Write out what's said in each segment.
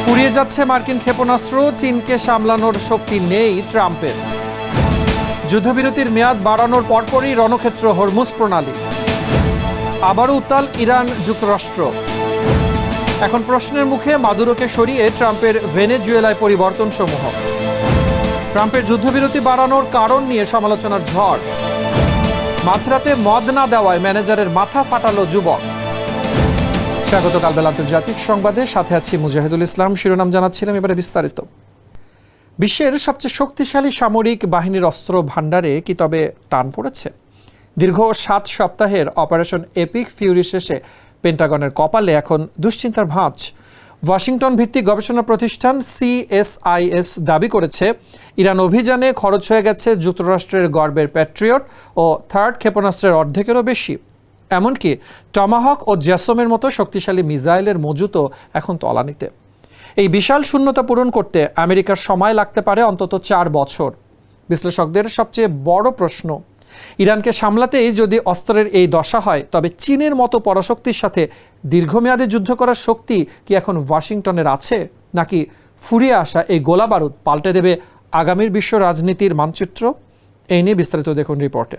ফুরিয়ে যাচ্ছে মার্কিন ক্ষেপণাস্ত্র, চীনকে সামলানোর শক্তি নেই ট্রাম্পের। যুদ্ধবিরতির মেয়াদ বাড়ানোর পরপরই রণক্ষেত্র হরমুজ প্রণালী। আবারও উত্তাল ইরান যুক্তরাষ্ট্র। এখন প্রশ্নের মুখে মাদুরোকে সরিয়ে ট্রাম্পের ভেনেজুয়েলায় পরিবর্তন সমূহ। ট্রাম্পের যুদ্ধবিরতি বাড়ানোর কারণ নিয়ে সমালোচনার ঝড়। মাঝরাতে মদ না দেওয়ায় ম্যানেজারের মাথা ফাটালো যুবক। স্বাগত কালবেলা আন্তর্জাতিক সংবাদে, সাথে আছি মুজাহিদুল ইসলাম। শিরোনাম জানাচ্ছিলাম, এবারে বিস্তারিত। বিশ্বের সবচেয়ে শক্তিশালী সামরিক বাহিনীর অস্ত্র ভাণ্ডারে কি তবে টান পড়েছে? দীর্ঘ 7 সপ্তাহের অপারেশন এপিক ফিউরি শেষে পেন্টাগনের কপালে এখন দুশ্চিন্তার ভাঁজ। ওয়াশিংটন ভিত্তিক গবেষণা প্রতিষ্ঠান CSIS দাবি করেছে, ইরান অভিযানে খরচ হয়ে গেছে যুক্তরাষ্ট্রের গর্বের প্যাট্রিয়ট ও থার্ড ক্ষেপণাস্ত্রের অর্ধেকেরও বেশি। এমনকি টমাহক ও জ্যাসমের মতো শক্তিশালী মিসাইলের মজুতও এখন তলানিতে। এই বিশাল শূন্যতা পূরণ করতে আমেরিকার সময় লাগতে পারে অন্তত 4 বছর। বিশ্লেষকদের সবচেয়ে বড় প্রশ্ন, ইরানকে সামলাতেই যদি অস্ত্রের এই দশা হয়, তবে চীনের মতো পরাশক্তির সাথে দীর্ঘমেয়াদে যুদ্ধ করার শক্তি কি এখন ওয়াশিংটনের আছে, নাকি ফুরিয়ে আসা এই গোলাবারুদ পাল্টে দেবে আগামীর বিশ্ব রাজনীতির মানচিত্র? এই নিয়ে বিস্তারিত দেখুন রিপোর্টে।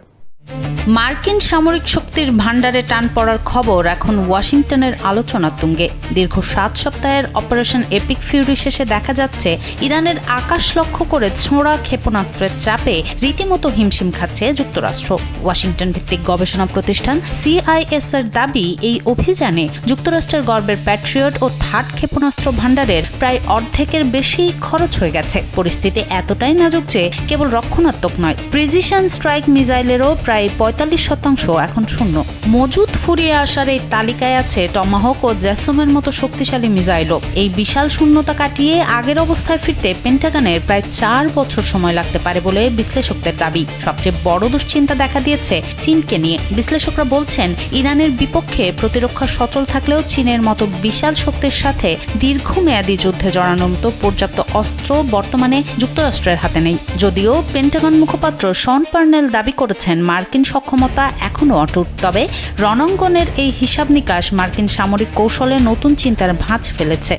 মার্কিন সামরিক শক্তির ভাণ্ডারে টান পড়ার খবর এখন ওয়াশিংটনের আলোচনার তুঙ্গে। দীর্ঘ 7 সপ্তাহের অপারেশন এপিক ফিউরি শেষে দেখা যাচ্ছে, ইরানের আকাশ লক্ষ্য করে ছোঁড়া ক্ষেপণাস্ত্রের চাপে রীতিমতো হিমশিম খাচ্ছে যুক্তরাষ্ট্র। ওয়াশিংটন ভিত্তিক গবেষণা প্রতিষ্ঠান CIS এর দাবি, এই অভিযানে যুক্তরাষ্ট্রের গর্বের প্যাট্রিয়ট ও থার্ড ক্ষেপণাস্ত্র ভাণ্ডারের প্রায় অর্ধেকের বেশি খরচ হয়ে গেছে। পরিস্থিতি এতটাই নাজুক যে কেবল রক্ষণাত্মক নয়, প্রিসিশন স্ট্রাইক মিসাইলেরও প্রায় 45% এখন শূন্য। মজুদ ফুরিয়ে আসার এই তালিকায় আছে টমাহক ও জ্যাসমের মতো শক্তিশালী মিসাইলও। এই বিশাল শূন্যতা কাটিয়ে আগের অবস্থায় ফিরতে পেন্টাগনের প্রায় 4 বছর সময় লাগতে পারে বলে বিশ্লেষকদের দাবি। সবচেয়ে বড় দুশ্চিন্তা দেখা দিয়েছে চীনকে নিয়ে। বিশ্লেষকরা বলছেন, ইরানের বিপক্ষে প্রতিরক্ষা সচল থাকলেও চীনের মতো বিশাল শক্তির সাথে দীর্ঘমেয়াদী যুদ্ধে জড়ানোর মতো পর্যাপ্ত অস্ত্র বর্তমানে যুক্তরাষ্ট্রের হাতে নেই। যদিও পেন্টাগন মুখপাত্র শন পার্নেল দাবি করেছেন, মার্কিন সক্ষমতা এখনও অটুট। তবে রণাঙ্গনের এই হিসাব নিকাশ মার্কিন সামরিক কৌশলে নতুন চিন্তার ভাঁজ ফেলেছে।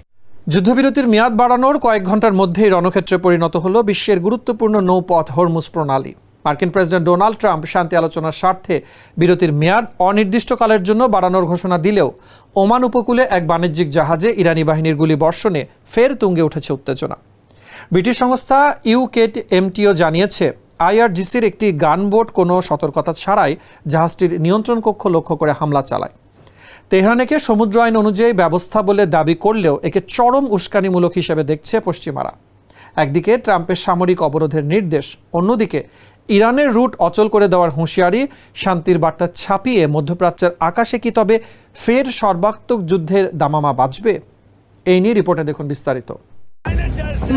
যুদ্ধবিরতির মেয়াদ বাড়ানোর কয়েক ঘন্টার মধ্যেই রণক্ষেত্রে পরিণত হলো বিশ্বের গুরুত্বপূর্ণ নৌপথ হরমুজ প্রণালী। মার্কিন প্রেসিডেন্ট ডোনাল্ড ট্রাম্প শান্তি আলোচনার স্বার্থে বিরতির মেয়াদ অনির্দিষ্টকালের জন্য বাড়ানোর ঘোষণা দিলেও ওমান উপকূলে এক বাণিজ্যিক জাহাজে ইরানি বাহিনীর গুলি বর্ষণে ফের তুঙ্গে উঠেছে উত্তেজনা। ব্রিটিশ সংস্থা UKMTO জানিয়েছে, IRGCর একটি গানবোট কোনো সতর্কতা ছাড়াই জাহাজটির নিয়ন্ত্রণ কক্ষ লক্ষ্য করে হামলা চালায়। তেহরানকে সমুদ্র আইন অনুযায়ী ব্যবস্থা বলে দাবি করলেও একে চরম উস্কানিমূলক হিসেবে দেখছে পশ্চিমারা। একদিকে ট্রাম্পের সামরিক অবরোধের নির্দেশ, অন্যদিকে ইরানের রুট অচল করে দেওয়ার হুঁশিয়ারি। শান্তির বার্তা ছাপিয়ে মধ্যপ্রাচ্যের আকাশে কি তবে ফের সর্বাত্মক যুদ্ধের দামামা বাজবে? এই নিয়ে রিপোর্টে দেখুন বিস্তারিত।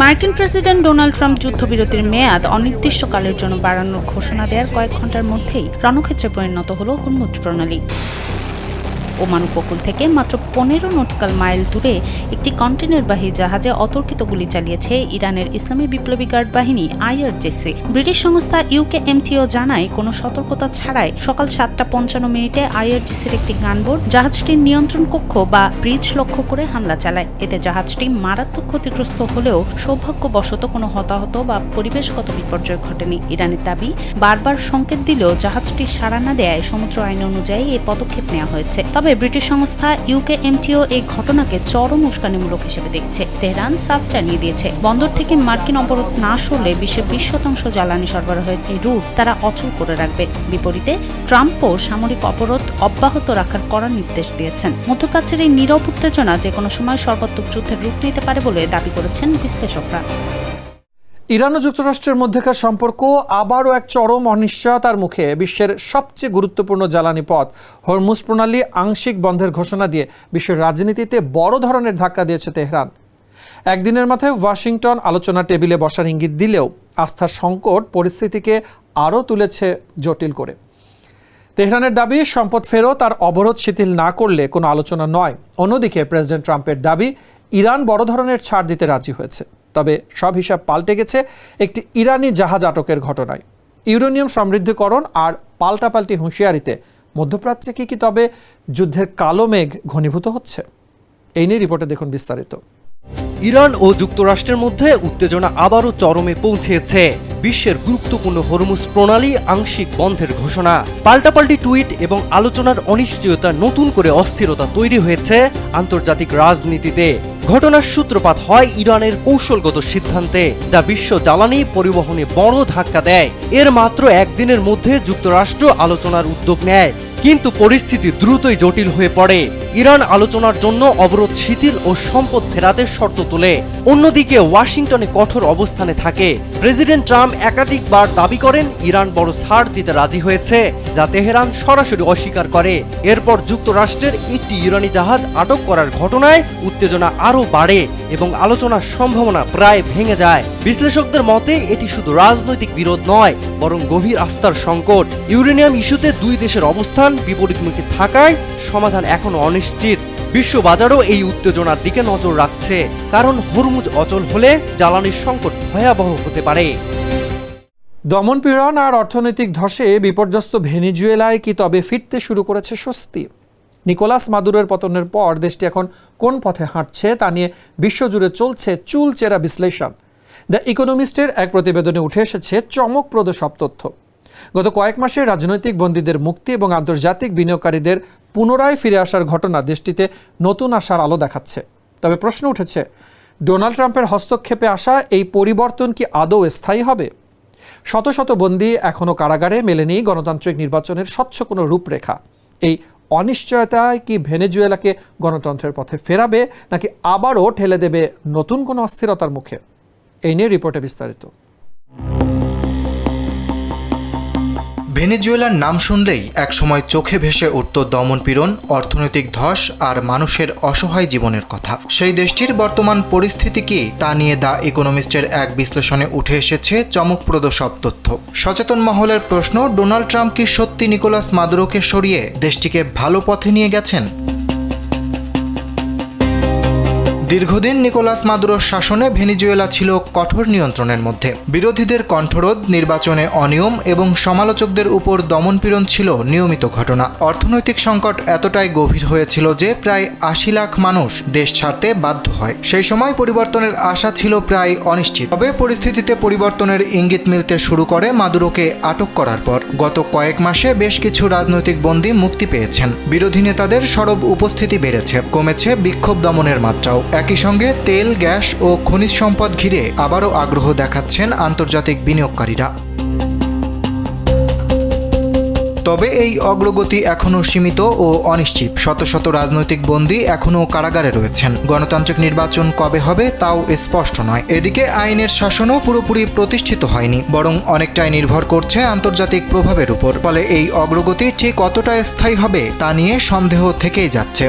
মার্কিন প্রেসিডেন্ট ডোনাল্ড ট্রাম্প যুদ্ধবিরতির মেয়াদ অনির্দিষ্টকালের জন্য বাড়ানোর ঘোষণা দেওয়ার কয়েক ঘন্টার মধ্যেই রণক্ষেত্রে পরিণত হলো হরমুজ প্রণালী। ওমান উপকূল থেকে মাত্র 15 নটিক্যাল মাইল দূরে একটি কন্টেইনারবাহী জাহাজে অতর্কিত গুলি চালিয়েছে ইরানের ইসলামী বিপ্লবী গার্ড বাহিনী IRGC। ব্রিটিশ সংস্থা UKMTO জানায়, কোনো সতর্কতা ছাড়াই সকাল 7:55 IRGCর একটি গানবোট জাহাজটির নিয়ন্ত্রণ কক্ষ বা ব্রিজ লক্ষ্য করে হামলা চালায়। এতে জাহাজটি মারাত্মক ক্ষতিগ্রস্ত হলেও সৌভাগ্যবশত কোনো হতাহত বা পরিবেশগত বিপর্যয় ঘটেনি। ইরানের দাবি, বারবার সংকেত দিলেও জাহাজটি সাড়া না দেয় সমুদ্র আইন অনুযায়ী এই পদক্ষেপ নেওয়া হয়েছে। তবে ব্রিটিশ সংস্থা UKMTO এই ঘটনাকে চরম উস্কানিমূলক হিসেবে দেখছে। তেহরান সাফ জানিয়ে দিয়েছে, বন্দর থেকে মার্কিন অবরোধ না সরলে বিশ্বের 20% জ্বালানি সরবরাহের এই রুট তারা অচল করে রাখবে। বিপরীতে ট্রাম্পও সামরিক অবরোধ অব্যাহত রাখার কড়া নির্দেশ দিয়েছেন। মধ্যপ্রাচ্যের এই নীরব উত্তেজনা যে কোনো সময় সর্বাত্মক যুদ্ধের রূপ নিতে পারে বলে দাবি করেছেন বিশ্লেষকরা। ইরান ও যুক্তরাষ্ট্রের মধ্যেকার সম্পর্ক আবারও এক চরম অনিশ্চয়তার মুখে। বিশ্বের সবচেয়ে গুরুত্বপূর্ণ জ্বালানি পথ হরমুজ প্রণালী আংশিক বন্ধের ঘোষণা দিয়ে বিশ্বের রাজনীতিতে বড় ধরনের ধাক্কা দিয়েছে তেহরান। একদিনের মাথায় ওয়াশিংটন আলোচনা টেবিলে বসার ইঙ্গিত দিলেও আস্থার সংকট পরিস্থিতিকে আরও তুলেছে জটিল করে। তেহরানের দাবি, সম্পদ ফেরত আর অবরোধ শিথিল না করলে কোনো আলোচনা নয়। অন্যদিকে প্রেসিডেন্ট ট্রাম্পের দাবি, ইরান বড় ধরনের ছাড় দিতে রাজি হয়েছে। তবে সব হিসাব পাল্টে গেছে একটি ইরানি জাহাজ আটকের ঘটনায়। ইউরেনিয়াম সমৃদ্ধকরণ আর পাল্টাপাল্টি হুঁশিয়ারিতে মধ্যপ্রাচ্যে কি তবে যুদ্ধের কালো মেঘ ঘনীভূত হচ্ছে? এই নিয়ে রিপোর্টে দেখুন বিস্তারিত। ইরান ও যুক্তরাষ্ট্রের মধ্যে উত্তেজনা আবারও চরমে পৌঁছেছে। বিশ্বের গুরুত্বপূর্ণ হরমুজ প্রণালী আংশিক বন্ধের ঘোষণা, পাল্টাপাল্টি টুইট এবং আলোচনার অনিশ্চয়তা নতুন করে অস্থিরতা তৈরি হয়েছে আন্তর্জাতিক রাজনীতিতে। ঘটনার সূত্রপাত হয় ইরানের কৌশলগত সিদ্ধান্তে, যা বিশ্ব জ্বালানি পরিবহনে বড় ধাক্কা দেয়। এর মাত্র একদিনের মধ্যে যুক্তরাষ্ট্র আলোচনার উদ্যোগ নেয়, কিন্তু পরিস্থিতি দ্রুতই জটিল হয়ে পড়ে। ইরান আলোচনার জন্য অবরোধ শিথিল ও সম্পদ ফেরাতের শর্ত তোলে। অন্যদিকে ওয়াশিংটনে কঠোর অবস্থানে থাকে। প্রেসিডেন্ট ট্রাম্প একাধিকবার দাবি করেন ইরান বড় ছাড় দিতে রাজি হয়েছে, যা তেহরান সরাসরি অস্বীকার করে। এরপর যুক্তরাষ্ট্রের একটি ইরানি জাহাজ আটক করার ঘটনায় উত্তেজনা আরও বাড়ে এবং আলোচনার সম্ভাবনা প্রায় ভেঙে যায়। বিশ্লেষকদের মতে এটি শুধু রাজনৈতিক বিরোধ নয়, বরং গভীর আস্থার সংকট। ইউরেনিয়াম ইস্যুতে দুই দেশের অবস্থান বিপরীতমুখী থাকায় সমাধান এখনো অনিশ্চিত। বিশ্ব বাজারও এই উত্তেজনার দিকে নজর রাখছে, কারণ হরমুজ অচল হলে জ্বালানির সংকট ভয়াবহ হতে পারে। দমনপীড়ন আর অর্থনৈতিক ধসে বিপর্যস্ত ভেনেজুয়েলায় কি তবে ফিরতে শুরু করেছে স্বস্তি? নিকোলাস মাদুরোর পতনের পর দেশটি এখন কোন পথে হাঁটছে তা নিয়ে বিশ্বজুড়ে চলছে চুলচেরা বিশ্লেষণ। দ্য ইকোনমিস্টের এক প্রতিবেদনে উঠে এসেছে চমকপ্রদ সব তথ্য। গত কয়েক মাসে রাজনৈতিক বন্দীদের মুক্তি এবং আন্তর্জাতিক বিনিয়োগকারীদের পুনরায় ফিরে আসার ঘটনা দেশটিতে নতুন আশার আলো দেখাচ্ছে। তবে প্রশ্ন উঠেছে, ডোনাল্ড ট্রাম্পের হস্তক্ষেপে আসা এই পরিবর্তন কি আদৌ স্থায়ী হবে? শত শত বন্দী এখনও কারাগারে, মেলেনি গণতান্ত্রিক নির্বাচনের স্বচ্ছ কোনো রূপরেখা। এই অনিশ্চয়তায় কি ভেনেজুয়েলাকে গণতন্ত্রের পথে ফেরাবে, নাকি আবারও ঠেলে দেবে নতুন কোনো অস্থিরতার মুখে? এই নিয়ে রিপোর্টে বিস্তারিত। ভেনেজুয়েলার নাম শুনলেই একসময় চোখে ভেসে উঠত দমনপীড়ন, অর্থনৈতিক ধস আর মানুষের অসহায় জীবনের কথা। সেই দেশটির বর্তমান পরিস্থিতি কি তা নিয়ে দ্য ইকোনমিস্টের এক বিশ্লেষণে উঠে এসেছে চমকপ্রদ সব তথ্য। সচেতন মহলের প্রশ্ন, ডোনাল্ড ট্রাম্প কি সত্যি নিকোলাস মাদুরোকে সরিয়ে দেশটিকে ভালো পথে নিয়ে গেছেন? দীর্ঘদিন নিকোলাস মাদুরোর শাসনে ভেনেজুয়েলা ছিল কঠোর নিয়ন্ত্রণের মধ্যে। বিরোধীদের কণ্ঠরোধ, নির্বাচনে অনিয়ম এবং সমালোচকদের উপর দমনপীড়ন ছিল নিয়মিত ঘটনা। অর্থনৈতিক সংকট এতটাই গভীর হয়েছিল যে প্রায় ৮০ লাখ মানুষ দেশ ছাড়তে বাধ্য হয়। সেই সময় পরিবর্তনের আশা ছিল প্রায় অনিশ্চিত। তবে পরিস্থিতিতে পরিবর্তনের ইঙ্গিত মিলতে শুরু করে মাদুরোকে আটক করার পর। গত কয়েক মাসে বেশ কিছু রাজনৈতিক বন্দী মুক্তি পেয়েছেন। বিরোধী নেতাদের সরব উপস্থিতি বেড়েছে, কমেছে বিক্ষোভ দমনের মাত্রাও। একই সঙ্গে তেল, গ্যাস ও খনিজ সম্পদ ঘিরে আবারও আগ্রহ দেখাচ্ছেন আন্তর্জাতিক বিনিয়োগকারীরা। তবে এই অগ্রগতি এখনও সীমিত ও অনিশ্চিত। শত শত রাজনৈতিক বন্দী এখনও কারাগারে রয়েছেন। গণতান্ত্রিক নির্বাচন কবে হবে তাও স্পষ্ট নয়। এদিকে আইনের শাসনও পুরোপুরি প্রতিষ্ঠিত হয়নি, বরং অনেকটাই নির্ভর করছে আন্তর্জাতিক প্রভাবের উপর। ফলে এই অগ্রগতি ঠিক কতটা স্থায়ী হবে তা নিয়ে সন্দেহ থেকেই যাচ্ছে।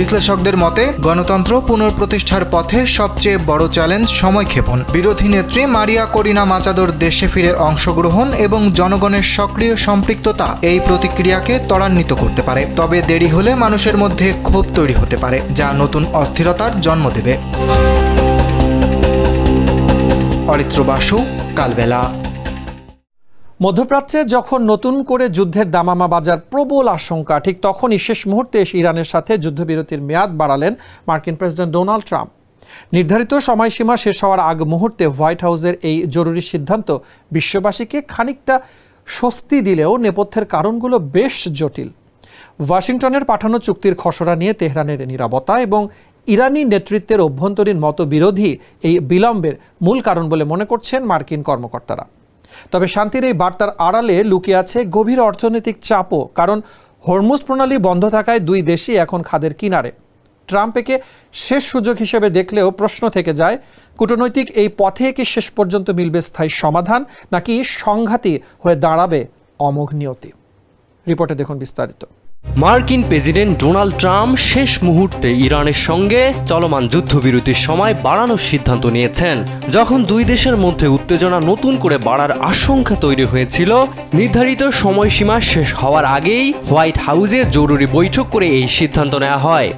বিশ্লেষকদের মতে, গণতন্ত্র পুনঃপ্রতিষ্ঠার পথে সবচেয়ে বড় চ্যালেঞ্জ সময়ক্ষেপণ। বিরোধী নেত্রী মারিয়া করিনা মাচাদোর দেশে ফিরে অংশগ্রহণ এবং জনগণের সক্রিয় সম্পৃক্ততা এই প্রতিক্রিয়াকে ত্বরান্বিত করতে পারে। তবে দেরি হলে মানুষের মধ্যে ক্ষোভ তৈরি হতে পারে, যা নতুন অস্থিরতার জন্ম দেবে। অরিত্র বাসু, কালবেলা। মধ্যপ্রাচ্যে যখন নতুন করে যুদ্ধের দামামা বাজার প্রবল আশঙ্কা, ঠিক তখনই শেষ মুহূর্তে এসে ইরানের সাথে যুদ্ধবিরতির মেয়াদ বাড়ালেন মার্কিন প্রেসিডেন্ট ডোনাল্ড ট্রাম্প। নির্ধারিত সময়সীমা শেষ হওয়ার আগ মুহূর্তে হোয়াইট হাউসের এই জরুরি সিদ্ধান্ত বিশ্ববাসীকে খানিকটা স্বস্তি দিলেও নেপথ্যের কারণগুলো বেশ জটিল। ওয়াশিংটনের পাঠানো চুক্তির খসড়া নিয়ে তেহরানের নীরবতা এবং ইরানি নেতৃত্বের অভ্যন্তরীণ মতবিরোধী এই বিলম্বের মূল কারণ বলে মনে করছেন মার্কিন কর্মকর্তারা। তবে শান্তির এই বার্তার আড়ালে লুকিয়ে আছে গভীর অর্থনৈতিক চাপও, কারণ হরমুজ প্রণালী বন্ধ থাকায় দুই দেশই এখন খাদের কিনারে। ট্রাম্প একে শেষ সুযোগ হিসেবে দেখলেও প্রশ্ন থেকে যায়, কূটনৈতিক এই পথে কি শেষ পর্যন্ত মিলবে স্থায়ী সমাধান, নাকি সংঘাতই হয়ে দাঁড়াবে অমোঘ নিয়তি? রিপোর্টে দেখুন বিস্তারিত। মার্কিন প্রেসিডেন্ট ডোনাল্ড ট্রাম্প শেষ মুহূর্তে ইরানের সঙ্গে চলমান যুদ্ধবিরতির সময় বাড়ানোর সিদ্ধান্ত নিয়েছেন। যখন দুই দেশের মধ্যে উত্তেজনা নতুন করে বাড়ার আশঙ্কা তৈরি হয়েছিল, নির্ধারিত সময়সীমা শেষ হওয়ার আগেই হোয়াইট হাউসে জরুরি বৈঠক করে এই সিদ্ধান্ত নেওয়া হয়।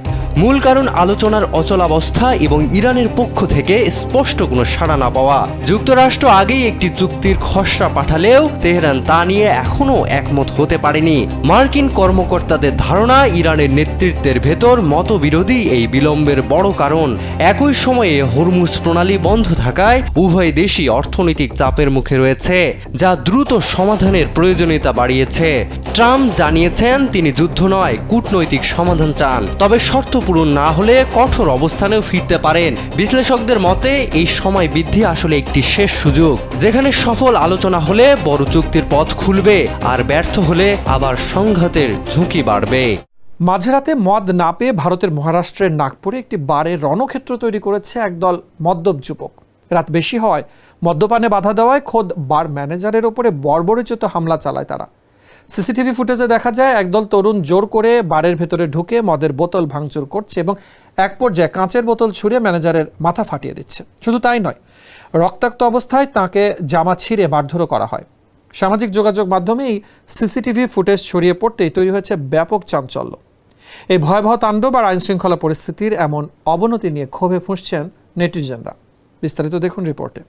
মূল কারণ আলোচনার অচলাবস্থা এবং ইরানের পক্ষ থেকে স্পষ্ট কোনো সাড়া না পাওয়া। যুক্তরাষ্ট্র আগেই একটি চুক্তির খসড়া পাঠালেও তেহরান তা নিয়ে এখনও একমত হতে পারেনি। মার্কিন কর্মকর্তাদের ধারণা ইরানের নেতৃত্বের ভেতর মতবিরোধী এই বিলম্বের বড় কারণ। একই সময়ে হরমুজ প্রণালী বন্ধ থাকায় উভয় দেশই অর্থনৈতিক চাপের মুখে রয়েছে, যা দ্রুত সমাধানের প্রয়োজনীয়তা বাড়িয়েছে। ট্রাম্প জানিয়েছেন তিনি যুদ্ধ নয়, কূটনৈতিক সমাধান চান, তবে শর্ত পূরণ না হলে কঠোর অবস্থানেও ফিরতে পারেন। বিশ্লেষকদের মতে এই সময় বৃদ্ধি আসলে একটি শেষ সুযোগ, যেখানে সফল আলোচনা হলে বড় চুক্তির পথ খুলবে, আর ব্যর্থ হলে আবার সংঘাতের ঝুঁকি বাড়বে। মাঝরাতে মদ না পেয়ে ভারতের মহারাষ্ট্রের নাগপুরে একটি বারে রণক্ষেত্র তৈরি করেছে একদল মদ্যপ যুবক। রাত বেশি হয়, মদ্যপানে বাধা দেওয়ায় খোদ বার ম্যানেজারের ওপরে বর্বরোচিত হামলা চালায় তারা। সিসিটিভি ফুটেজে দেখা যায় একদল তরুণ জোর করে বারের ভেতরে ঢুকে মদের বোতল ভাঙচুর করছে এবং এক পর্যায়ে কাঁচের বোতল ছুঁড়ে ম্যানেজারের মাথা ফাটিয়ে দিচ্ছে। শুধু তাই নয়, রক্তাক্ত অবস্থায় তাকে জামা ছিঁড়ে মারধরও করা হয়। সামাজিক যোগাযোগ মাধ্যমে এই সিসিটিভি ফুটেজ ছড়িয়ে পড়তেই তৈরি হয়েছে ব্যাপক চাঞ্চল্য। এই ভয়াবহ তাণ্ডব আর আইনশৃঙ্খলা পরিস্থিতির এমন অবনতি নিয়ে ক্ষোভে ফুঁসছেন নেটিজেনরা। বিস্তারিত দেখুন রিপোর্টে।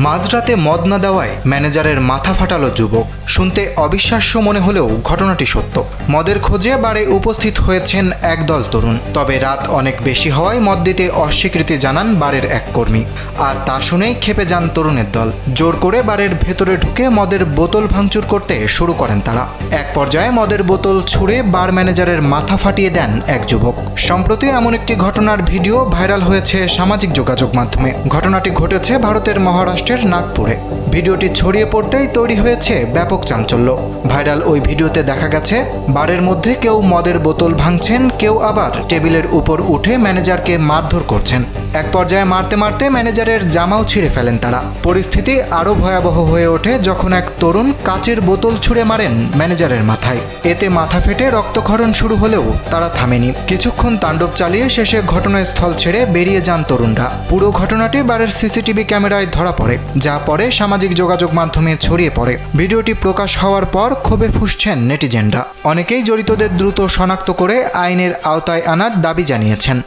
মাঝরাতে মদ না দেওয়ায় ম্যানেজারের মাথা ফাটালো যুবক। শুনতে অবিশ্বাস্য মনে হলেও ঘটনাটি সত্য। মদের খোঁজে বারে উপস্থিত হয়েছেন একদল তরুণ, তবে রাত অনেক বেশি হওয়ায় মদ দিতে অস্বীকৃতি জানান বারের এক কর্মী। আর তা শুনেই ক্ষেপে যান তরুণের দল। জোর করে বারের ভেতরে ঢুকে মদের বোতল ভাঙচুর করতে শুরু করেন তারা। এক পর্যায়ে মদের বোতল ছুঁড়ে বার ম্যানেজারের মাথা ফাটিয়ে দেন এক যুবক। সম্প্রতি এমন একটি ঘটনার ভিডিও ভাইরাল হয়েছে সামাজিক যোগাযোগ মাধ্যমে। ঘটনাটি ঘটেছে ভারতের মহারাষ্ট্রের নাগপুরে। ভিডিওটি ছড়িয়ে পড়তেই তৈরি হয়েছে ব্যাপক চাঞ্চল্য। ভাইরাল ওই ভিডিওতে দেখা গেছে বারের মধ্যে কেউ মদের বোতল ভাঙছেন, কেউ আবার টেবিলের উপর উঠে ম্যানেজারকে মারধর করছেন। এক পর্যায়ে মারতে মারতে ম্যানেজারের জামাও ছিঁড়ে ফেলেন তারা। পরিস্থিতি আরও ভয়াবহ হয়ে ওঠে যখন এক তরুণ কাচের বোতল ছুঁড়ে মারেন ম্যানেজারের মাথায়। এতে মাথা ফেটে রক্তক্ষরণ শুরু হলেও তারা থামেনি। কিছুক্ষণ তাণ্ডব চালিয়ে শেষে ঘটনাস্থল ছেড়ে বেরিয়ে যান তরুণরা। পুরো ঘটনাটি বারের সিসিটিভি ক্যামেরায় ধরা পড়ে, যা পরে সামাজিক যোগাযোগ মাধ্যমে ছড়িয়ে পড়ে। ভিডিওটি প্রকাশ হওয়ার পর ক্ষোভে ফুঁসছেন নেটিজেনরা। অনেকেই জড়িতদের দ্রুত শনাক্ত করে আইনের আওতায় আনার দাবি জানিয়েছেন।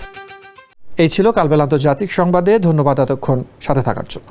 এই ছিল কালবেলা আন্তর্জাতিক সংবাদে। ধন্যবাদ এতক্ষণ সাথে থাকার জন্য।